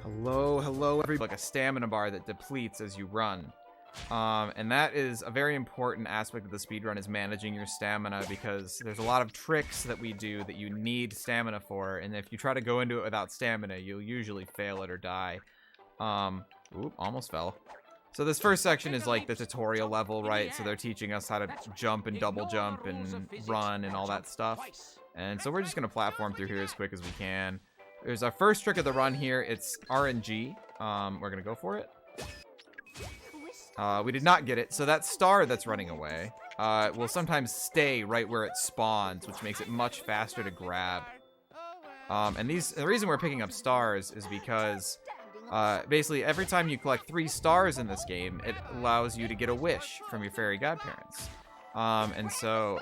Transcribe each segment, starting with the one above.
Hello, everybody. Like a stamina bar that depletes as you run. And that is a very important aspect of the speedrun, is managing your stamina, because there's a lot of tricks that we do that you need stamina for, and if you try to go into it without stamina, you'll usually fail it or die. Oop, almost fell. So this first section is like the tutorial level, right? So they're teaching us how to jump and double jump and run and all that stuff. And so we're just gonna platform through here as quick as we can. There's our first trick of the run here. It's RNG. We're gonna go for it. We did not get it, so that star that's running away will sometimes stay right where it spawns, which makes it much faster to grab. And the reason we're picking up stars is because basically every time you collect 3 stars in this game, it allows you to get a wish from your fairy godparents. And so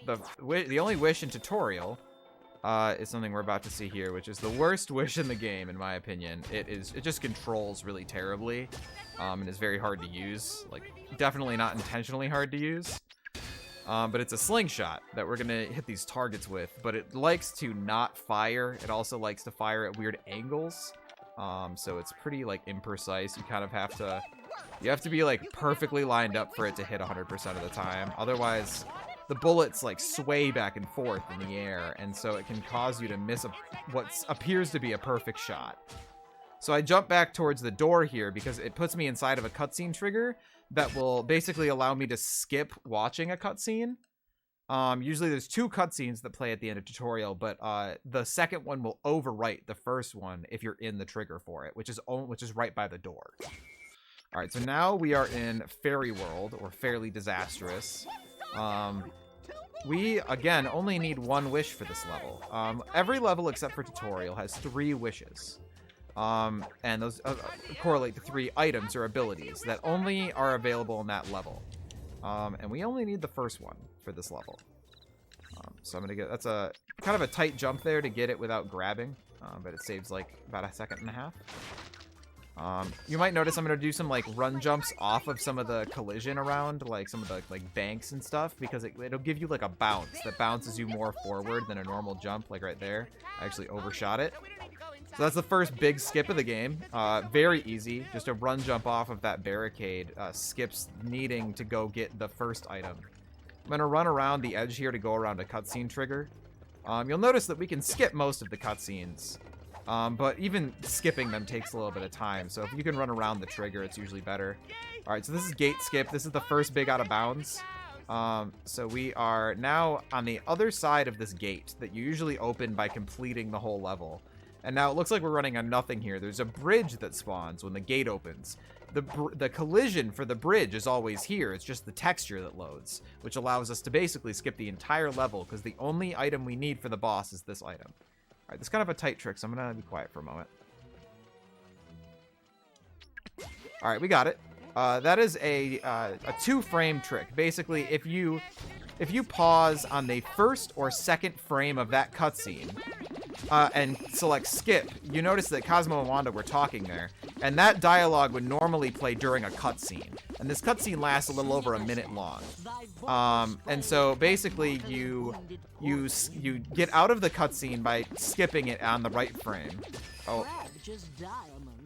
the only wish in tutorial is something we're about to see here, which is the worst wish in the game, in my opinion. It just controls really terribly, and is very hard to use. Like, definitely not intentionally hard to use. But it's a slingshot that we're gonna hit these targets with, but it likes to not fire. It also likes to fire at weird angles. So it's pretty, like, imprecise. You kind of have to be, like, perfectly lined up for it to hit 100% of the time. Otherwise, the bullets, like, sway back and forth in the air, and so it can cause you to miss what appears to be a perfect shot. So I jump back towards the door here because it puts me inside of a cutscene trigger that will basically allow me to skip watching a cutscene. Usually there's 2 cutscenes that play at the end of tutorial, but the second one will overwrite the first one if you're in the trigger for it, which is right by the door. All right, so now we are in Fairy World, or Fairly Disastrous. We, again, only need 1 wish for this level. Every level except for tutorial has 3 wishes. And those correlate to 3 items or abilities that only are available in that level. And we only need the first one for this level. So I'm gonna get, that's a kind of a tight jump there to get it without grabbing, but it saves like about 1.5 seconds. You might notice I'm gonna do some like run jumps off of some of the collision around, like some of the like banks and stuff, because it'll give you like a bounce that bounces you more forward than a normal jump, like right there. I actually overshot it. So that's the first big skip of the game. Very easy. Just a run jump off of that barricade skips needing to go get the first item. I'm going to run around the edge here to go around a cutscene trigger. You'll notice that we can skip most of the cutscenes, but even skipping them takes a little bit of time. So if you can run around the trigger, it's usually better. All right, so this is gate skip. This is the first big out of bounds. So we are now on the other side of this gate that you usually open by completing the whole level. And now it looks like we're running on nothing here. There's a bridge that spawns when the gate opens. The collision for the bridge is always here. It's just the texture that loads, which allows us to basically skip the entire level because the only item we need for the boss is this item. All right, this is kind of a tight trick, so I'm going to be quiet for a moment. All right, we got it. That is a 2-frame trick. Basically, if you pause on the first or second frame of that cutscene, and select skip, you notice that Cosmo and Wanda were talking there, and that dialogue would normally play during a cutscene, and this cutscene lasts a little over 1 minute long. And so basically you get out of the cutscene by skipping it on the right frame. Oh,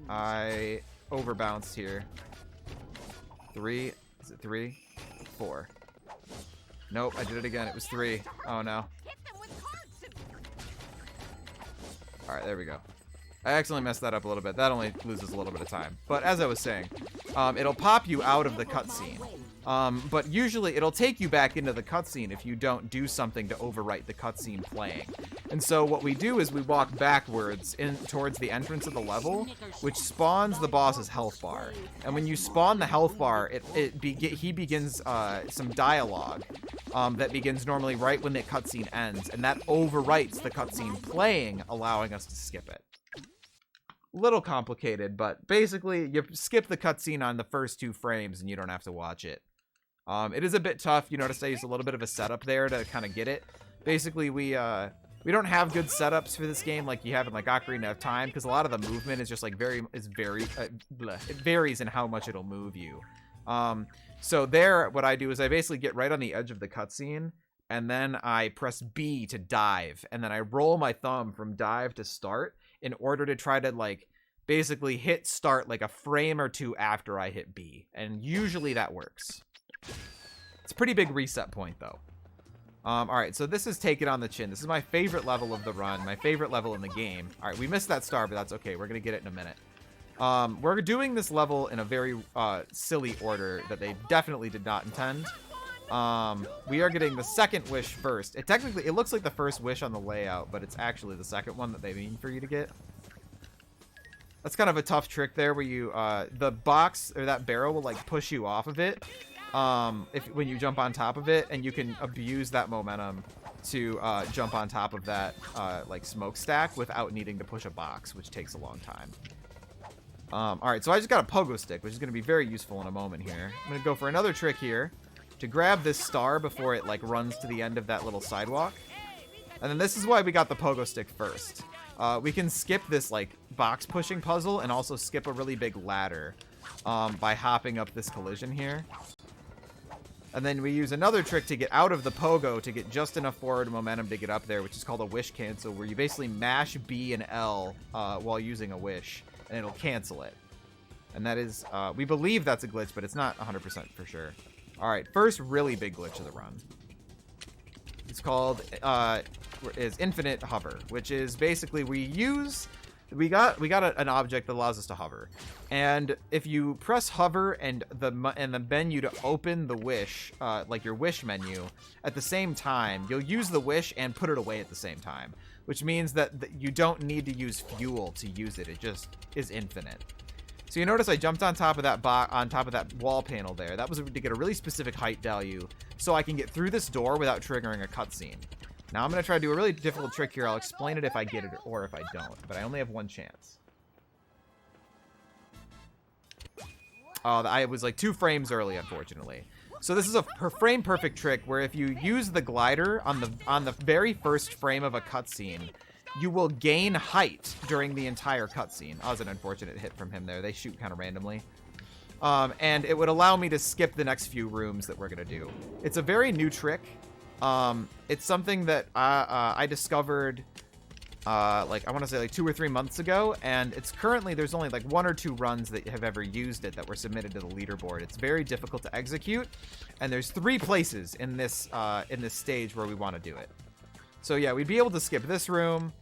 I overbounced here. 3, is it 3? 4. Nope, I did it again. It was 3. Oh no. Alright, there we go. I accidentally messed that up a little bit. That only loses a little bit of time. But as I was saying, it'll pop you out of the cutscene. But usually it'll take you back into the cutscene if you don't do something to overwrite the cutscene playing. And so what we do is we walk backwards towards the entrance of the level, which spawns the boss's health bar. And when you spawn the health bar, he begins some dialogue that begins normally right when the cutscene ends, and that overwrites the cutscene playing, allowing us to skip it. Little complicated, but basically you skip the cutscene on the first 2 frames and you don't have to watch it. It is a bit tough. You notice I used a little bit of a setup there to kind of get it. Basically, we don't have good setups for this game like you have in like Ocarina of Time, because a lot of the movement is just like it varies in how much it'll move you. So there, what I do is I basically get right on the edge of the cutscene, and then I press B to dive, and then I roll my thumb from dive to start in order to try to like basically hit start like a frame or two after I hit B. And usually that works. It's a pretty big reset point, though. All right, so this is Take It on the Chin. This is my favorite level of the run, my favorite level in the game. All right, we missed that star, but that's okay. We're going to get it in a minute. We're doing this level in a very silly order that they definitely did not intend. We are getting the second wish first. It looks like the first wish on the layout, but it's actually the second one that they mean for you to get. That's kind of a tough trick there where you, the box or that barrel will like push you off of it. When you jump on top of it, and you can abuse that momentum to jump on top of that like smokestack without needing to push a box, which takes a long time. All right, so I just got a pogo stick, which is going to be very useful in a moment here. I'm going to go for another trick here to grab this star before it like runs to the end of that little sidewalk. And then this is why we got the pogo stick first. We can skip this like box pushing puzzle and also skip a really big ladder by hopping up this collision here. And then we use another trick to get out of the pogo to get just enough forward momentum to get up there, which is called a wish cancel, where you basically mash B and L while using a wish, and it'll cancel it. And that is, we believe that's a glitch, but it's not 100% for sure. All right, first really big glitch of the run. It's called, is infinite hover, which is basically we got an object that allows us to hover, and if you press hover and the menu to open the wish, like your wish menu, at the same time, you'll use the wish and put it away at the same time, which means that you don't need to use fuel to use it. It just is infinite. So you notice I jumped on top of that wall panel there. That was to get a really specific height value, so I can get through this door without triggering a cutscene. Now I'm going to try to do a really difficult trick here. I'll explain it if I get it or if I don't, but I only have one chance. Oh, I was like 2 frames early, unfortunately. So this is a frame perfect trick where if you use the glider on the very first frame of a cutscene, you will gain height during the entire cutscene. That was an unfortunate hit from him there. They shoot kind of randomly. And it would allow me to skip the next few rooms that we're going to do. It's a very new trick. It's something that I discovered like I want to say like 2 or 3 months ago, and it's currently there's only like 1 or 2 runs that have ever used it that were submitted to the leaderboard. It's very difficult to execute, and there's 3 places in this stage where we want to do it. So yeah, we'd be able to skip this room,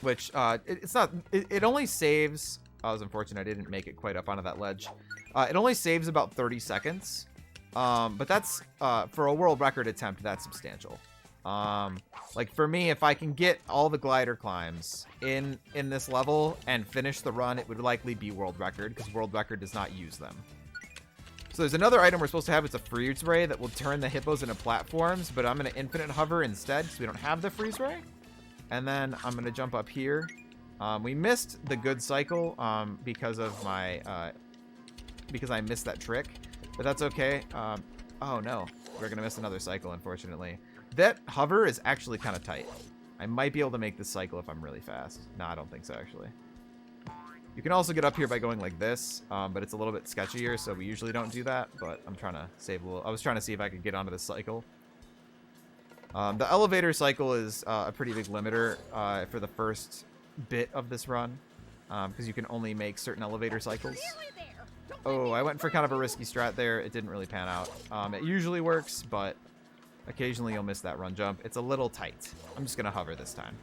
which it only saves. I was unfortunate I didn't make it quite up onto that ledge. It only saves about 30 seconds. But that's, for a world record attempt, that's substantial. Like for me, if I can get all the glider climbs in this level and finish the run, it would likely be world record, because world record does not use them. So there's another item we're supposed to have. It's a freeze ray that will turn the hippos into platforms, but I'm going to infinite hover instead, because we don't have the freeze ray. And then I'm going to jump up here. We missed the good cycle, because of my, because I missed that trick. But that's okay. Oh no, we're gonna miss another cycle, unfortunately. That hover is actually kind of tight. I might be able to make this cycle if I'm really fast. No, I don't think so, actually. You can also get up here by going like this, but it's a little bit sketchier, so we usually don't do that. But I'm trying to save a little. I was trying to see if I could get onto this cycle. The elevator cycle is a pretty big limiter for the first bit of this run, because you can only make certain elevator cycles. Oh, I went for kind of a risky strat there. It didn't really pan out. It usually works, but occasionally you'll miss that run jump. It's a little tight. I'm just going to hover this time.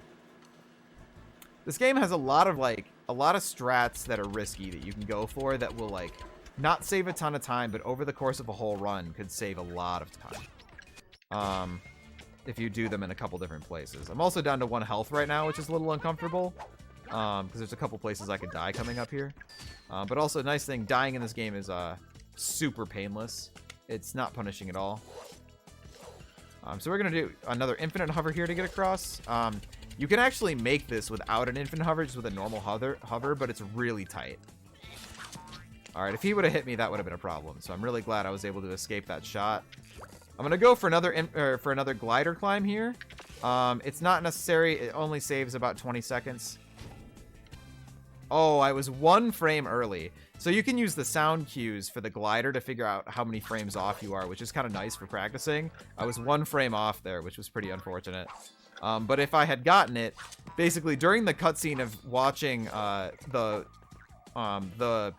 This game has a lot of strats that are risky that you can go for that will like not save a ton of time, but over the course of a whole run could save a lot of time. If you do them in a couple different places. I'm also down to 1 health right now, which is a little uncomfortable. Because there's a couple places I could die coming up here. But also, a nice thing, dying in this game is super painless. It's not punishing at all. So we're going to do another infinite hover here to get across. You can actually make this without an infinite hover, just with a normal hover, but it's really tight. Alright, if he would have hit me, that would have been a problem. So I'm really glad I was able to escape that shot. I'm going to go for another glider climb here. It's not necessary. It only saves about 20 seconds. Oh, I was 1 frame early. So you can use the sound cues for the glider to figure out how many frames off you are, which is kind of nice for practicing. I was 1 frame off there, which was pretty unfortunate. But if I had gotten it, basically during the cutscene of watching the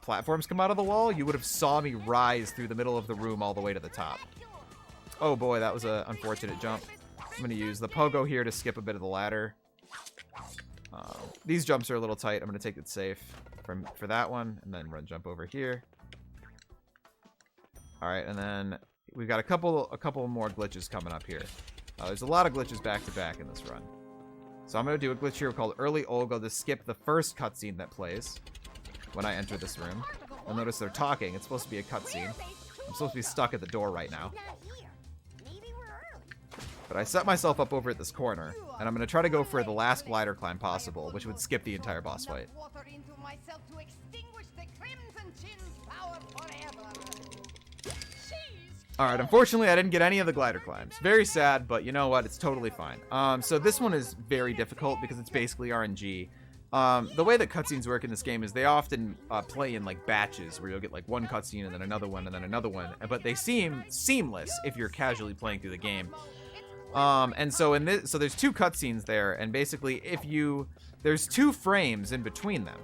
platforms come out of the wall, you would have saw me rise through the middle of the room all the way to the top. Oh boy, that was an unfortunate jump. I'm going to use the pogo here to skip a bit of the ladder. These jumps are a little tight. I'm going to take it safe for that one, and then run jump over here. All right, and then we've got a couple more glitches coming up here. There's a lot of glitches back to back in this run. So I'm going to do a glitch here called Earllgray to skip the first cutscene that plays when I enter this room. You'll notice they're talking. It's supposed to be a cutscene. I'm supposed to be stuck at the door right now. But I set myself up over at this corner, and I'm going to try to go for the last glider climb possible, which would skip the entire boss fight. Alright, unfortunately I didn't get any of the glider climbs. Very sad, but you know what? It's totally fine. So this one is very difficult because it's basically RNG. The way that cutscenes work in this game is they often play in like batches where you'll get like one cutscene and then another one and then another one, but they seem seamless if you're casually playing through the game. And so in this, so there's two cutscenes there, and basically there's 2 frames in between them.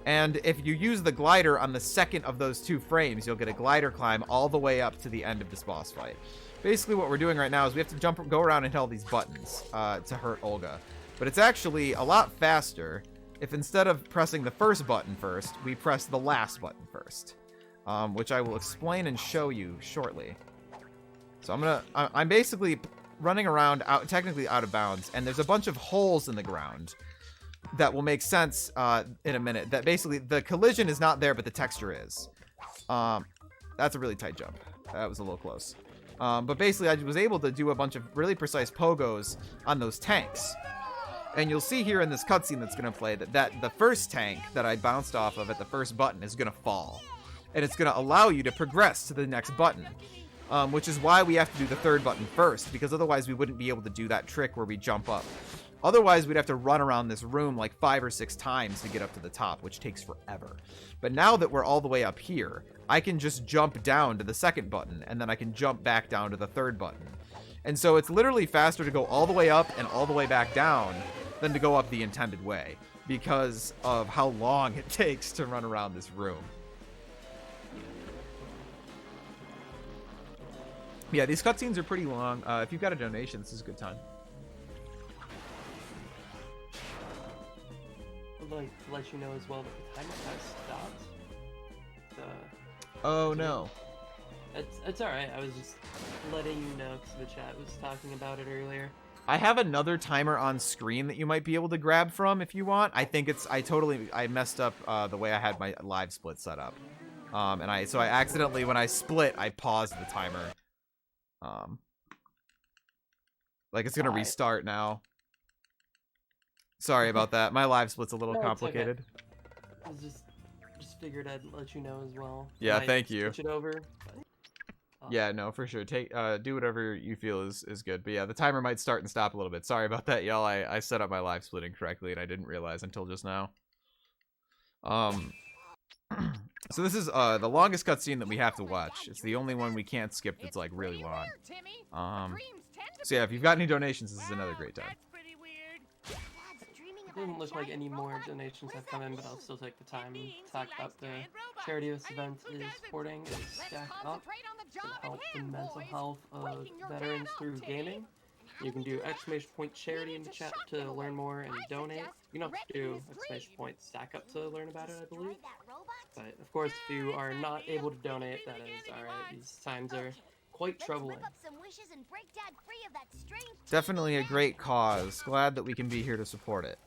And if you use the glider on the second of those 2 frames, you'll get a glider climb all the way up to the end of this boss fight. Basically what we're doing right now is we have to go around and hit all these buttons to hurt Olga. But it's actually a lot faster if instead of pressing the first button first, we press the last button first. Which I will explain and show you shortly. So I'm basically running around technically out of bounds, and there's a bunch of holes in the ground that will make sense in a minute. That basically the collision is not there, but the texture is. That's a really tight jump. That was a little close. But basically, I was able to do a bunch of really precise pogos on those tanks. And you'll see here in this cutscene that's going to play that the first tank that I bounced off of at the first button is going to fall. And it's going to allow you to progress to the next button. Which is why we have to do the third button first, because otherwise we wouldn't be able to do that trick where we jump up. Otherwise, we'd have to run around this room like 5 or 6 times to get up to the top, which takes forever. But now that we're all the way up here, I can just jump down to the second button, and then I can jump back down to the third button. And so it's literally faster to go all the way up and all the way back down than to go up the intended way, because of how long it takes to run around this room. Yeah, these cutscenes are pretty long. If you've got a donation, this is a good time. I'd like to let you know as well that the timer has stopped. Oh no. It's alright, I was just letting you know because the chat was talking about it earlier. I have another timer on screen that you might be able to grab from if you want. I think I messed up the way I had my live split set up. So I accidentally, when I split, I paused the timer. Like it's gonna restart now. Sorry about that. My live split's a little complicated. Okay. I was just figured I'd let you know as well. Yeah, thank you. Switch it over. Yeah, no, for sure. Do whatever you feel is good. But yeah, the timer might start and stop a little bit. Sorry about that, y'all. I set up my live split incorrectly and I didn't realize until just now. So this is the longest cutscene that we have to watch. It's the only one we can't skip that's like really long. So yeah, if you've got any donations, this is another great time. It doesn't look like any more donations have come in, but I'll still take the time to talk about the charity this event is supporting. It's Stack Up to help the mental health of veterans through gaming. You can do !point charity in the chat to learn more and donate. You don't have to do !point stack up to learn about it, I believe. But of course, if you are not able to donate, that is alright. These times are quite troubling. Definitely a great cause. Glad that we can be here to support it.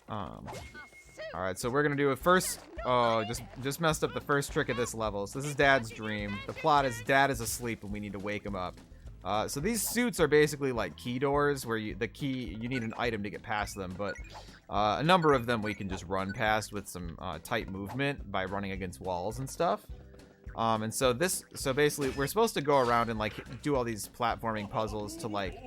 Alright, so we're gonna do a first. Oh, just messed up the first trick of this level. So this is Dad's dream. The plot is Dad is asleep and we need to wake him up. So these suits are basically like key doors where you need an item to get past them, but a number of them we can just run past with some tight movement by running against walls and stuff. And so basically we're supposed to go around and like do all these platforming puzzles to like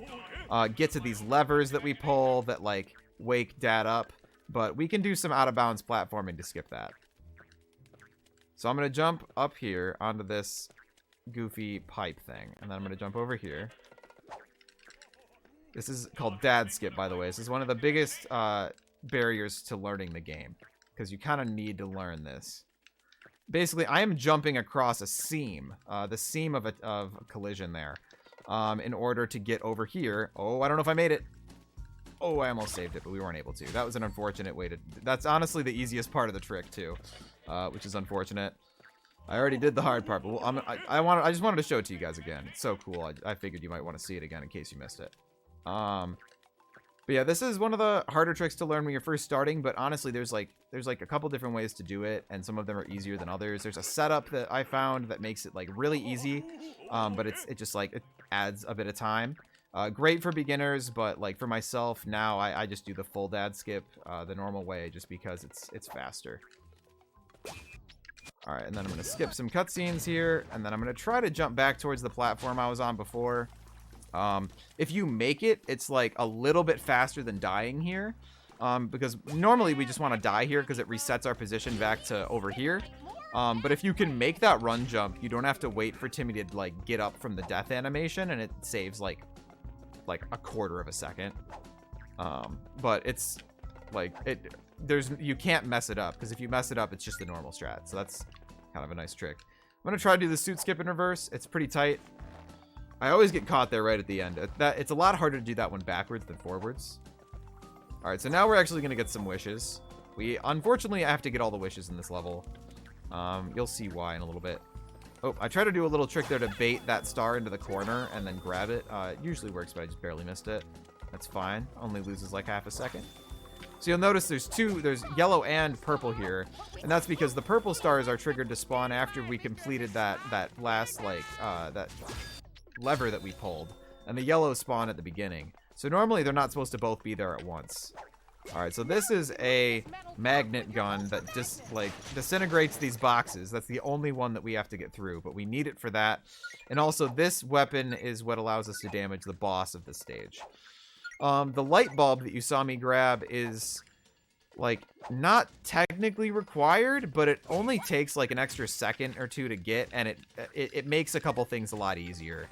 get to these levers that we pull that like wake Dad up, but we can do some out of bounds platforming to skip that. So I'm gonna jump up here onto this goofy pipe thing, and then I'm gonna jump over here, This is called dad skip, by the way. This is one of the biggest barriers to learning the game, because you kind of need to learn this. Basically, I am jumping across a seam, the seam of a collision there, in order to get over here. Oh, I don't know if I made it. Oh, I almost saved it, but we weren't able to. That was an unfortunate way to... That's honestly the easiest part of the trick, too, which is unfortunate. I already did the hard part, but I just wanted to show it to you guys again. It's so cool. I figured you might want to see it again in case you missed it. But yeah, this is one of the harder tricks to learn when you're first starting, but honestly, there's like a couple different ways to do it, and some of them are easier than others. There's a setup that I found that makes it like really easy, but it just like it adds a bit of time. Great for beginners, but like for myself now, I just do the full dad skip the normal way just because it's faster. All right, and then I'm gonna skip some cutscenes here, and then I'm gonna try to jump back towards the platform I was on before. If you make it, it's like a little bit faster than dying here, because normally we just want to die here because it resets our position back to over here. But if you can make that run jump, you don't have to wait for Timmy to like get up from the death animation, and it saves like a quarter of a second. But it's like you can't mess it up, because if you mess it up, it's just the normal strat. So that's kind of a nice trick. I'm gonna try to do the suit skip in reverse. It's pretty tight. I always get caught there right at the end. It's a lot harder to do that one backwards than forwards. All right, so now we're actually gonna get some wishes. Unfortunately, I have to get all the wishes in this level. You'll see why in a little bit. Oh, I tried to do a little trick there to bait that star into the corner and then grab it. It usually works, but I just barely missed it. That's fine. Only loses like half a second. So you'll notice there's yellow and purple here, and that's because the purple stars are triggered to spawn after we completed that last like that lever that we pulled, and the yellow spawn at the beginning. So normally they're not supposed to both be there at once. All right, so this is a magnet gun that just like disintegrates these boxes. That's the only one that we have to get through, but we need it for that. And also this weapon is what allows us to damage the boss of the stage. The light bulb that you saw me grab is like not technically required, but it only takes like an extra second or two to get, and it makes a couple things a lot easier.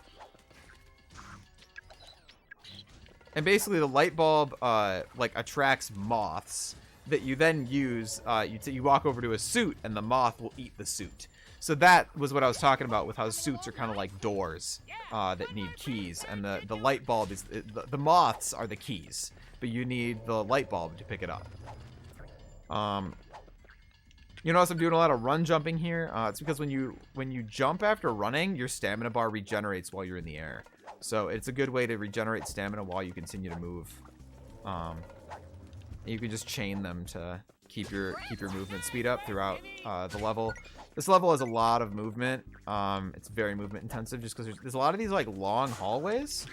And basically the light bulb like attracts moths that you then use. You walk over to a suit and the moth will eat the suit. So that was what I was talking about with how suits are kind of like doors that need keys, and the light bulb is the moths are the keys, but you need the light bulb to pick it up. You notice I'm doing a lot of run jumping here. It's because when you jump after running, your stamina bar regenerates while you're in the air. So it's a good way to regenerate stamina while you continue to move. You can just chain them to keep your movement speed up throughout the level. This level has a lot of movement. It's very movement intensive just because there's a lot of these like long hallways,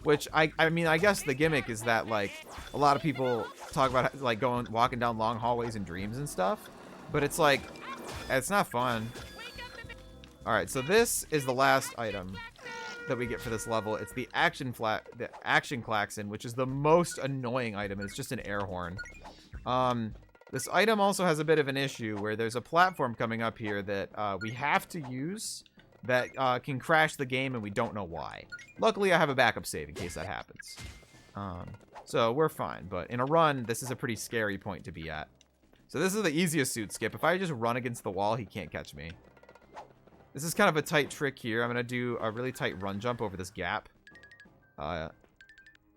which I mean, I guess the gimmick is that like a lot of people talk about like walking down long hallways in dreams and stuff, but it's like it's not fun. All right, so this is the last item that we get for this level. It's the action klaxon, which is the most annoying item, and it's just an air horn. This item also has a bit of an issue where there's a platform coming up here that we have to use that can crash the game, and we don't know why. Luckily, I have a backup save in case that happens. So we're fine, but in a run, this is a pretty scary point to be at. So this is the easiest suit skip. If I just run against the wall, he can't catch me. This is kind of a tight trick here. I'm going to do a really tight run jump over this gap. I'm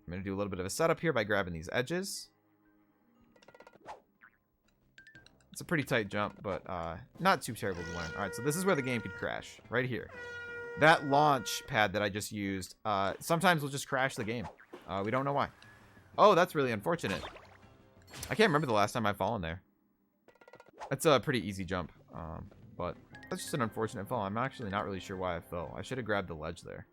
going to do a little bit of a setup here by grabbing these edges. It's a pretty tight jump, but not too terrible to learn. All right, so this is where the game could crash, right here. That launch pad that I just used sometimes will just crash the game. We don't know why. Oh, that's really unfortunate. I can't remember the last time I've fallen there. That's a pretty easy jump, but that's just an unfortunate fall. I'm actually not really sure why I fell. I should have grabbed the ledge there.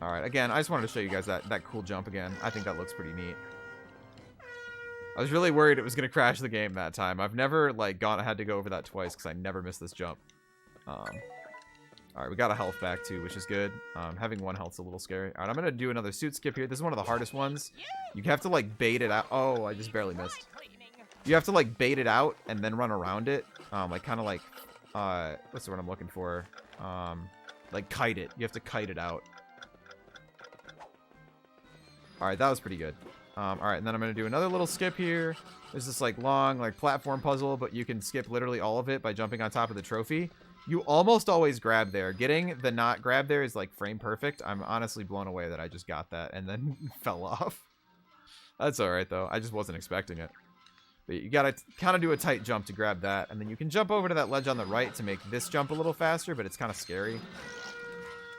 All right, again, I just wanted to show you guys that cool jump again. I think that looks pretty neat. I was really worried it was going to crash the game that time. I've never like had to go over that twice because I never missed this jump. All right, we got a health back too, which is good. Having one health's a little scary. All right, I'm going to do another suit skip here. This is one of the hardest ones. You have to like bait it out. Oh, I just barely missed. You have to like bait it out and then run around it. Like kind of like, what's the word I'm looking for? like kite it. You have to kite it out. All right, that was pretty good. All right, and then I'm gonna do another little skip here. There's this like long like platform puzzle, but you can skip literally all of it by jumping on top of the trophy. You almost always grab there. Getting the not grab there is like frame perfect. I'm honestly blown away that I just got that and then fell off. That's all right though. I just wasn't expecting it. But you gotta kind of do a tight jump to grab that, and then you can jump over to that ledge on the right to make this jump a little faster, but it's kind of scary.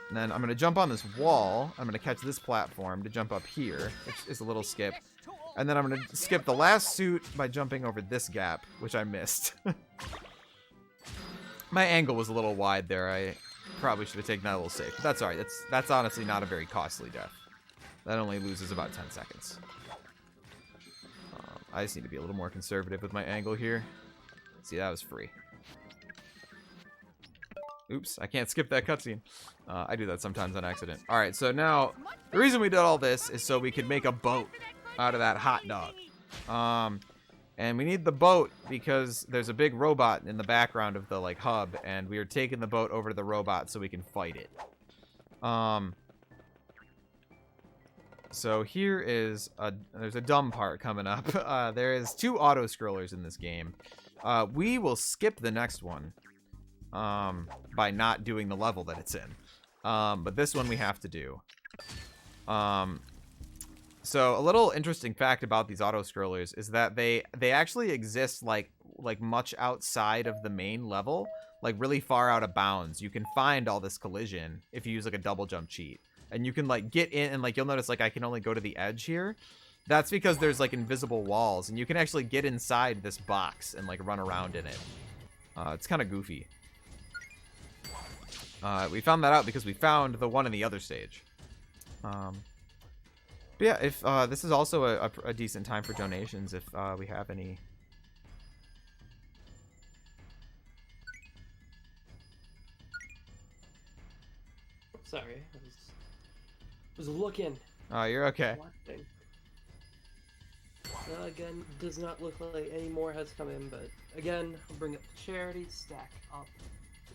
And then I'm going to jump on this wall. I'm going to catch this platform to jump up here, which is a little skip. And then I'm going to skip the last suit by jumping over this gap, which I missed. My angle was a little wide there. I probably should have taken that a little safe. But that's all right. That's honestly not a very costly death. That only loses about 10 seconds. I just need to be a little more conservative with my angle here. See, that was free. Oops, I can't skip that cutscene. I do that sometimes on accident. All right, so now the reason we did all this is so we could make a boat out of that hot dog. And we need the boat because there's a big robot in the background of the like hub, and we are taking the boat over to the robot so we can fight it. So here is there's a dumb part coming up. There is 2 auto scrollers in this game. We will skip the next one by not doing the level that it's in. But this one we have to do. So a little interesting fact about these auto scrollers is that they actually exist like much outside of the main level, like really far out of bounds. You can find all this collision if you use like a double jump cheat, and you can like get in, and like you'll notice like I can only go to the edge here. That's because there's like invisible walls, and you can actually get inside this box and like run around in it. It's kind of goofy. We found that out because we found the one in the other stage. But yeah, if this is also a decent time for donations if we have any. Sorry, I was looking. Oh, you're okay. Watching. Again, does not look like any more has come in, but again, I'll bring up the charity, stack up.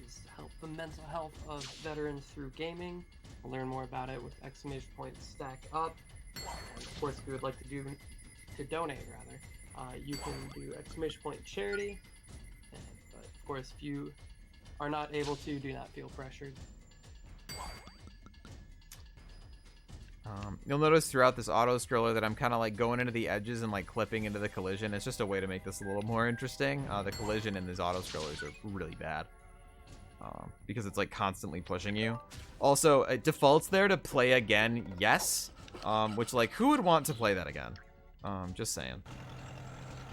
Is to help the mental health of veterans through gaming. I'll learn more about it with exclamation point stack up. And of course, if you would like to donate rather, you can do exclamation point charity. But of course, if you are not able to, do not feel pressured. You'll notice throughout this auto scroller that I'm kind of like going into the edges and like clipping into the collision. It's just a way to make this a little more interesting. The collision in these auto scrollers are really bad. Because it's like constantly pushing you. Also, it defaults there to play again, yes. Which like, who would want to play that again? Just saying.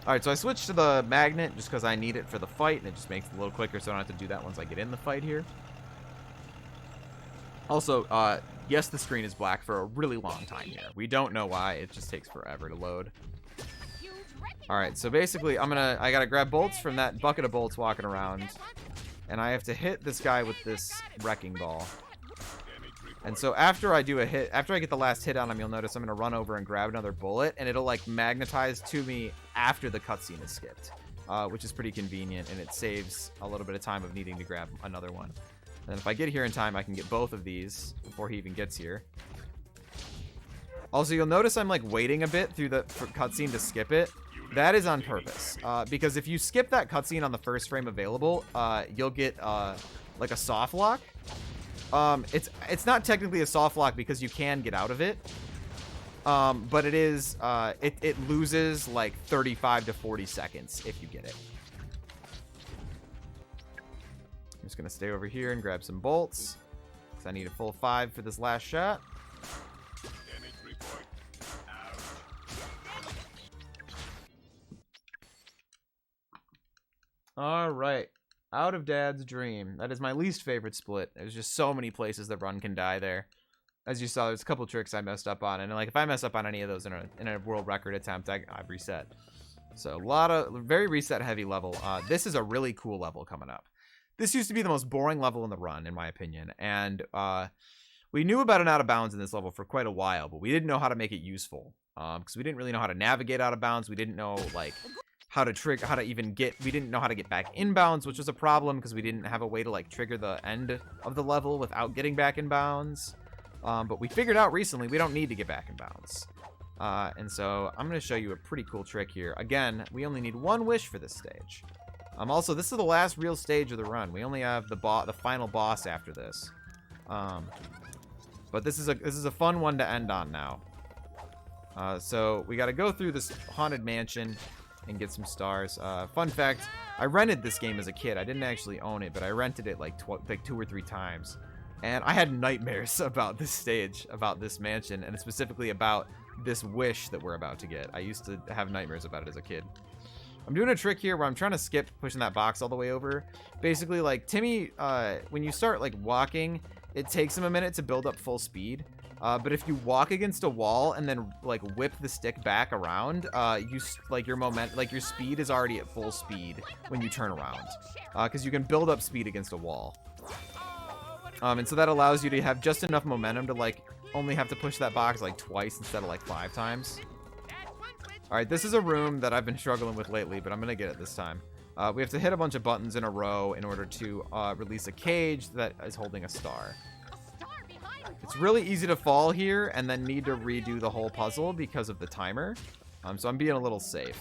Alright, so I switched to the magnet just because I need it for the fight, and it just makes it a little quicker so I don't have to do that once I get in the fight here. Also, yes, the screen is black for a really long time here. We don't know why, it just takes forever to load. Alright, so basically I gotta grab bolts from that bucket of bolts walking around. And I have to hit this guy with this wrecking ball. And so after I do a hit, after I get the last hit on him, you'll notice I'm going to run over and grab another bullet, and it'll like magnetize to me after the cutscene is skipped, which is pretty convenient, and it saves a little bit of time of needing to grab another one. And if I get here in time, I can get both of these before he even gets here. Also, you'll notice I'm like waiting a bit through the cutscene to skip it. That is on purpose, because if you skip that cutscene on the first frame available, you'll get like a soft lock. It's not technically a soft lock because you can get out of it, but it is it loses like 35 to 40 seconds if you get it. I'm just gonna stay over here and grab some bolts because I need a full 5 for this last shot. All right, Out of Dad's Dream. That is my least favorite split. There's just so many places that Run can die there. As you saw, there's a couple tricks I messed up on, and like if I mess up on any of those in a world record attempt, I reset. So a lot of very reset heavy level. This is a really cool level coming up. This used to be the most boring level in the run, in my opinion, and we knew about an out of bounds in this level for quite a while, but we didn't know how to make it useful because we didn't really know how to navigate out of bounds. We didn't know like how to even get, we didn't know how to get back inbounds, which was a problem because we didn't have a way to like trigger the end of the level without getting back inbounds. But we figured out recently we don't need to get back inbounds. And so I'm going to show you a pretty cool trick here. Again, we only need one wish for this stage. Also, this is the last real stage of the run. We only have the final boss after this. But this is a fun one to end on now. So we got to go through this haunted mansion and get some stars. Fun fact, I rented this game as a kid. I didn't actually own it, but I rented it like 2 or 3 times. And I had nightmares about this stage, about this mansion, and specifically about this wish that we're about to get. I used to have nightmares about it as a kid. I'm doing a trick here where I'm trying to skip pushing that box all the way over. Basically, like, Timmy, when you start, like, walking, it takes him a minute to build up full speed. But if you walk against a wall and then, like, whip the stick back around, your speed is already at full speed when you turn around. Because you can build up speed against a wall. And so that allows you to have just enough momentum to, like, only have to push that box, like, twice instead of, like, 5 times. Alright, this is a room that I've been struggling with lately, but I'm gonna get it this time. We have to hit a bunch of buttons in a row in order to release a cage that is holding a star. It's really easy to fall here and then need to redo the whole puzzle because of the timer. So I'm being a little safe.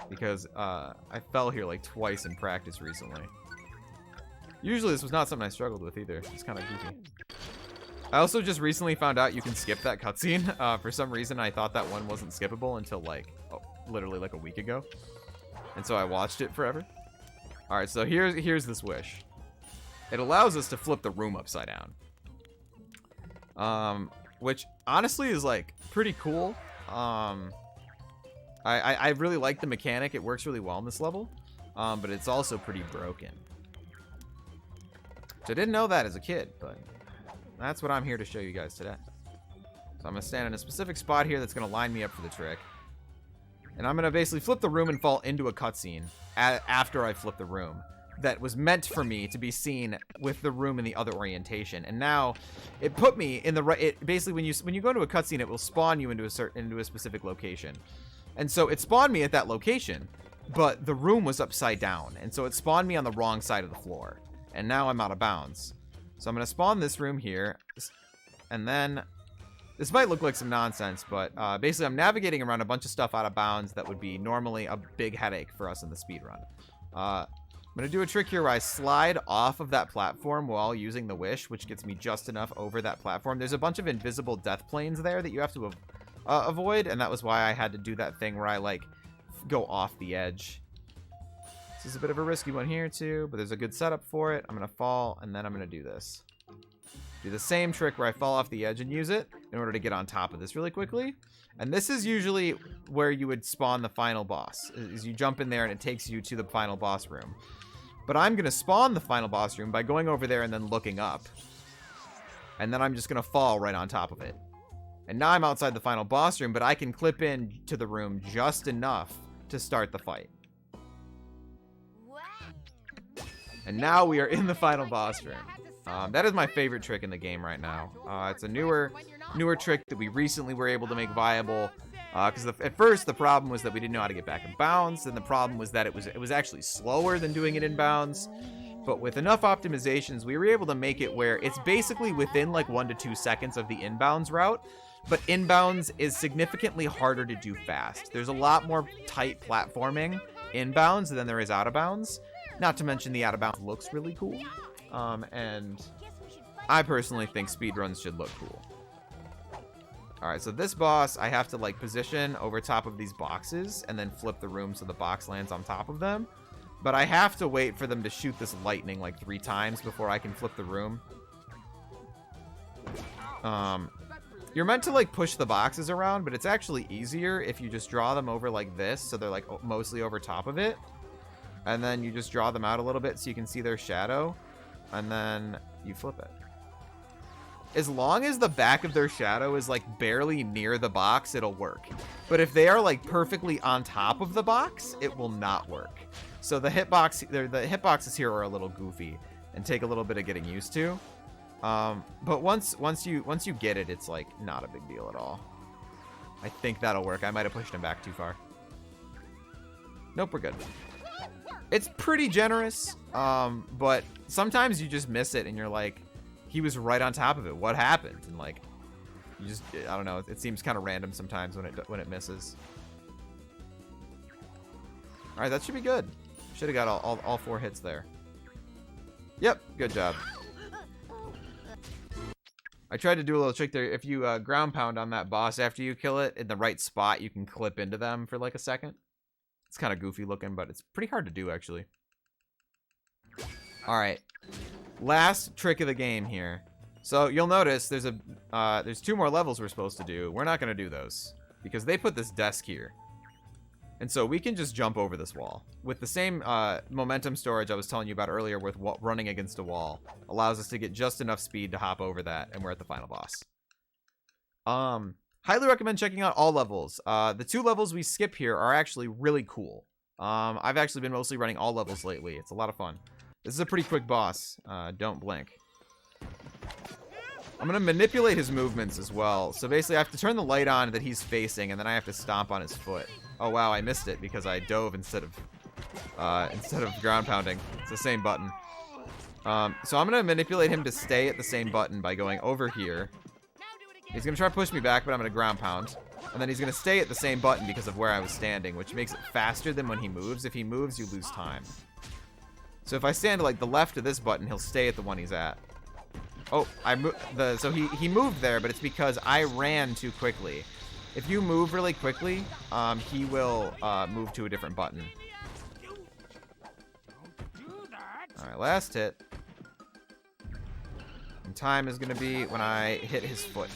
Because I fell here like twice in practice recently. Usually this was not something I struggled with either. It's kind of goofy. I also just recently found out you can skip that cutscene. For some reason, I thought that one wasn't skippable until like, literally like a week ago. And so I watched it forever. All right, so here's this wish. It allows us to flip the room upside down. Which honestly is like pretty cool. I really like the mechanic. It works really well in this level. But it's also pretty broken. So I didn't know that as a kid, but that's what I'm here to show you guys today. So I'm going to stand in a specific spot here that's going to line me up for the trick. And I'm going to basically flip the room and fall into a cutscene after I flip the room. That was meant for me to be seen with the room in the other orientation. And now it put me in the right... Basically, when you go into a cutscene, it will spawn you into a specific location. And so it spawned me at that location, but the room was upside down. And so it spawned me on the wrong side of the floor. And now I'm out of bounds. So I'm going to spawn this room here, and then, this might look like some nonsense, but basically I'm navigating around a bunch of stuff out of bounds that would be normally a big headache for us in the speedrun. I'm going to do a trick here where I slide off of that platform while using the wish, which gets me just enough over that platform. There's a bunch of invisible death planes there that you have to avoid, and that was why I had to do that thing where I, like, go off the edge. This is a bit of a risky one here, too, but there's a good setup for it. I'm going to fall, and then I'm going to do this. Do the same trick where I fall off the edge and use it in order to get on top of this really quickly. And this is usually where you would spawn the final boss, is you jump in there and it takes you to the final boss room. But I'm going to spawn the final boss room by going over there and then looking up. And then I'm just going to fall right on top of it. And now I'm outside the final boss room, but I can clip in to the room just enough to start the fight. And now we are in the final boss room. That is my favorite trick in the game right now. It's a newer trick that we recently were able to make viable. Because at first the problem was that we didn't know how to get back in bounds, and the problem was that it was actually slower than doing it in bounds. But with enough optimizations, we were able to make it where it's basically within like 1 to 2 seconds of the inbounds route. But inbounds is significantly harder to do fast. There's a lot more tight platforming inbounds than there is out of bounds. Not to mention the out of bounds looks really cool. And I personally think speedruns should look cool. Alright, so this boss, I have to like position over top of these boxes and then flip the room so the box lands on top of them. But I have to wait for them to shoot this lightning like 3 times before I can flip the room. You're meant to like push the boxes around, but it's actually easier if you just draw them over like this, so they're like mostly over top of it. And then you just draw them out a little bit so you can see their shadow. And then you flip it. As long as the back of their shadow is like barely near the box, it'll work. But if they are like perfectly on top of the box, it will not work. So the hitboxes here are a little goofy and take a little bit of getting used to. But once you get it, it's like not a big deal at all. I think that'll work. I might have pushed him back too far. Nope, we're good. It's pretty generous, but sometimes you just miss it and you're like, he was right on top of it. What happened? And like, you just, I don't know. It seems kind of random sometimes when it misses. All right, that should be good. Should have got all 4 hits there. Yep, good job. I tried to do a little trick there. If you ground pound on that boss after you kill it in the right spot, you can clip into them for like a second. It's kind of goofy looking, but it's pretty hard to do actually. All right, last trick of the game here. So you'll notice there's 2 more levels we're supposed to do. We're not gonna do those because they put this desk here. And so we can just jump over this wall. With the same momentum storage I was telling you about earlier with running against a wall. Allows us to get just enough speed to hop over that, and we're at the final boss. Highly recommend checking out all levels. The 2 levels we skip here are actually really cool. I've actually been mostly running all levels lately. It's a lot of fun. This is a pretty quick boss. Don't blink. I'm going to manipulate his movements as well. So basically I have to turn the light on that he's facing, and then I have to stomp on his foot. Oh wow, I missed it because I dove instead of ground pounding. It's the same button. So I'm gonna manipulate him to stay at the same button by going over here. He's gonna try to push me back, but I'm gonna ground pound. And then he's gonna stay at the same button because of where I was standing, which makes it faster than when he moves. If he moves, you lose time. So if I stand to like the left of this button, he'll stay at the one he's at. Oh, so he moved there, but it's because I ran too quickly. If you move really quickly, he will move to a different button. Alright, last hit. And time is going to be when I hit his foot.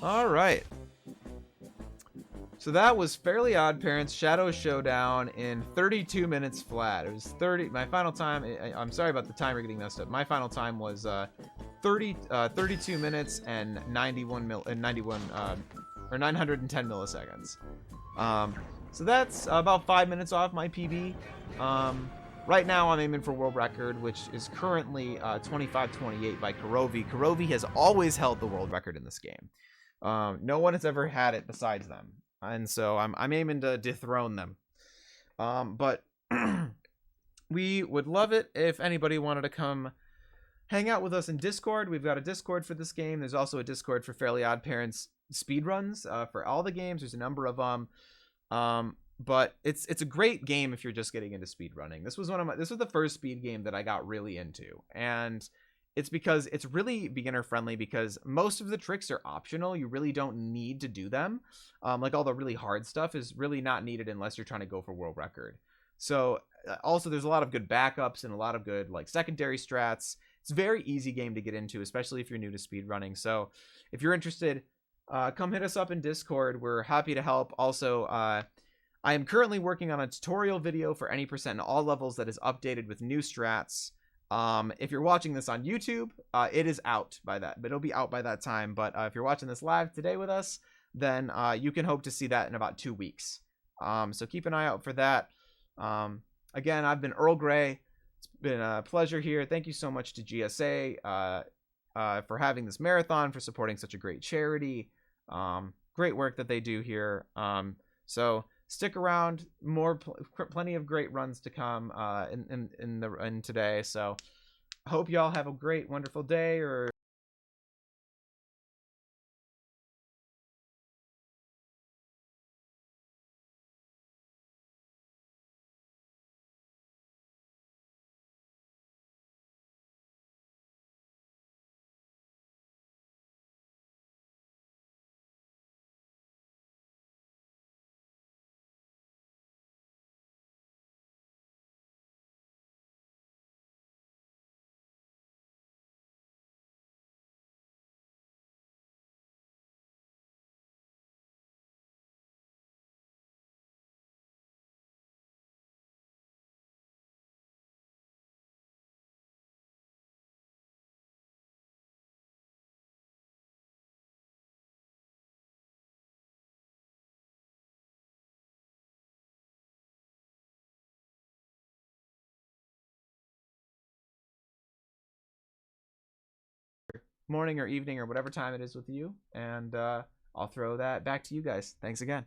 Alright. So that was Fairly OddParents Shadow Showdown in 32 minutes flat. It was 30. My final time, I'm sorry about the timer getting messed up. My final time was 32 minutes and 910 milliseconds. So that's about 5 minutes off my PB. Right now I'm aiming for world record, which is currently 25:28 by Kurovi. Kurovi has always held the world record in this game. No one has ever had it besides them, and so I'm aiming to dethrone them. But we would love it if anybody wanted to come hang out with us in Discord. We've got a Discord for this game. There's also a Discord for Fairly OddParents speedruns for all the games. There's a number of them. But it's a great game if you're just getting into speedrunning. This was the first speed game that I got really into. And it's because it's really beginner friendly because most of the tricks are optional. You really don't need to do them. Like all the really hard stuff is really not needed unless you're trying to go for world record. So also there's a lot of good backups and a lot of good like secondary strats. It's a very easy game to get into, especially if you're new to speedrunning. So if you're interested, come hit us up in Discord. We're happy to help. Also, I am currently working on a tutorial video for any percent in all levels that is updated with new strats. If you're watching this on YouTube, it is out by that, but it'll be out by that time. But if you're watching this live today with us, then you can hope to see that in about 2 weeks. So keep an eye out for that. Again, I've been Earllgray. It's been a pleasure here. Thank you so much to GSA for having this marathon, for supporting such a great charity. Great work that they do here. So stick around. Plenty of great runs to come in today. So I hope y'all have a great, wonderful day. Or morning or evening or whatever time it is with you. And I'll throw that back to you guys. Thanks again.